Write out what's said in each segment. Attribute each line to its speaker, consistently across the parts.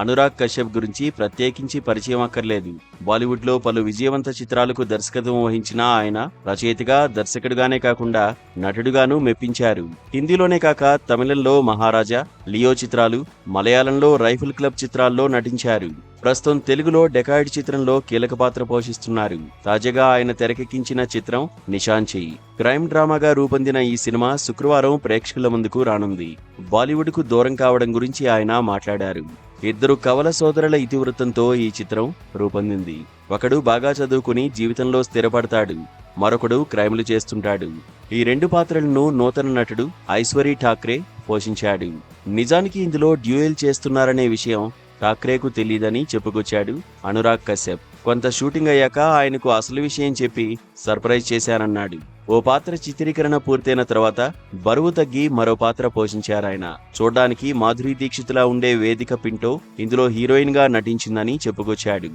Speaker 1: అనురాగ్ కశ్యప్ గురించి ప్రత్యేకించి పరిచయం అక్కర్లేదు. బాలీవుడ్లో పలు విజయవంత చిత్రాలకు దర్శకత్వం వహించిన ఆయన రచయితగా, దర్శకుడిగానే కాకుండా నటుడిగానూ మెప్పించారు. హిందీలోనే కాక తమిళంలో మహారాజా, లియో చిత్రాలు, మలయాళంలో రైఫిల్ క్లబ్ చిత్రాల్లో నటించారు. ప్రస్తుతం తెలుగులో డెకాయిడ్ చిత్రంలో కీలక పాత్ర పోషిస్తున్నారు. తాజాగా ఆయన తెరకెక్కించిన చిత్రం నిశాంచి. క్రైమ్ డ్రామాగా రూపొందిన ఈ సినిమా శుక్రవారం ప్రేక్షకుల ముందుకు రానుంది. బాలీవుడ్కు దూరం కావడం గురించి ఆయన మాట్లాడారు. ఇద్దరు కవల సోదరుల ఇతివృత్తంతో ఈ చిత్రం రూపొందింది. ఒకడు బాగా చదువుకుని జీవితంలో స్థిరపడతాడు, మరొకడు క్రైమ్లు చేస్తుంటాడు. ఈ రెండు పాత్రలను నూతన నటుడు ఐశ్వరీ ఠాక్రే పోషించాడు. నిజానికి ఇందులో డ్యూయల్ చేస్తున్నారనే విషయం ఠాక్రేకు తెలీదని చెప్పుకొచ్చాడు అనురాగ్ కశ్యప్. కొంత షూటింగ్ అయ్యాక ఆయనకు అసలు విషయం చెప్పి సర్ప్రైజ్ చేశానన్నాడు. ఓ పాత్ర చిత్రీకరణ పూర్తయిన తర్వాత బరువు తగ్గి మరో పాత్ర పోషించారాయన. చూడ్డానికి మాధురీ దీక్షితులా ఉండే వేదిక పింటో ఇందులో హీరోయిన్ గా నటించిందని చెప్పుకొచ్చాడు.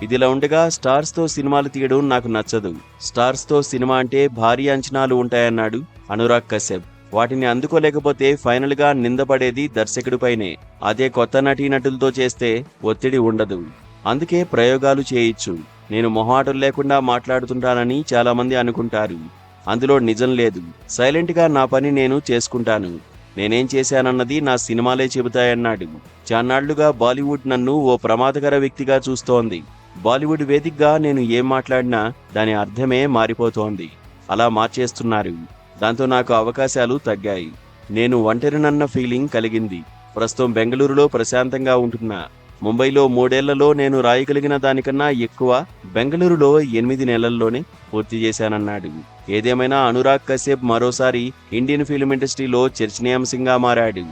Speaker 1: ఇదిలా ఉండగా స్టార్స్ తో సినిమాలు తీయడం నాకు నచ్చదు. స్టార్స్ తో సినిమా అంటే భారీ అంచనాలు ఉంటాయన్నాడు అనురాగ్ కశ్యప్. వాటిని అందుకోలేకపోతే ఫైనల్ గా నిందపడేది దర్శకుడిపైనే. అదే కొత్త నటీనటులతో చేస్తే ఒత్తిడి ఉండదు. అందుకే ప్రయోగాలు చేయొచ్చు. నేను మొహాటం లేకుండా మాట్లాడుతుంటానని చాలా మంది అనుకుంటారు. అందులో నిజం లేదు. సైలెంట్ గా నా పని నేను చేసుకుంటాను. నేనేం చేశానన్నది నా సినిమాలే చెబుతాయన్నాడు. చాన్నాళ్లుగా బాలీవుడ్ నన్ను ఓ ప్రమాదకర వ్యక్తిగా చూస్తోంది. బాలీవుడ్ వేదికగా నేను ఏం మాట్లాడినా దాని అర్థమే మారిపోతోంది. అలా మార్చేస్తున్నారు. దాంతో నాకు అవకాశాలు తగ్గాయి. నేను ఒంటరినన్న ఫీలింగ్ కలిగింది. ప్రస్తుతం బెంగళూరులో ప్రశాంతంగా ఉంటున్నా. ముంబైలో 3 ఏళ్లలో నేను రాయగలిగిన దానికన్నా ఎక్కువ బెంగళూరులో 8 నెలల్లోనే పూర్తి చేశానన్నాడు. ఏదేమైనా అనురాగ్ కశ్యప్ మరోసారి ఇండియన్ ఫిల్మ్ ఇండస్ట్రీలో చర్చనీయాంశంగా మారాడు.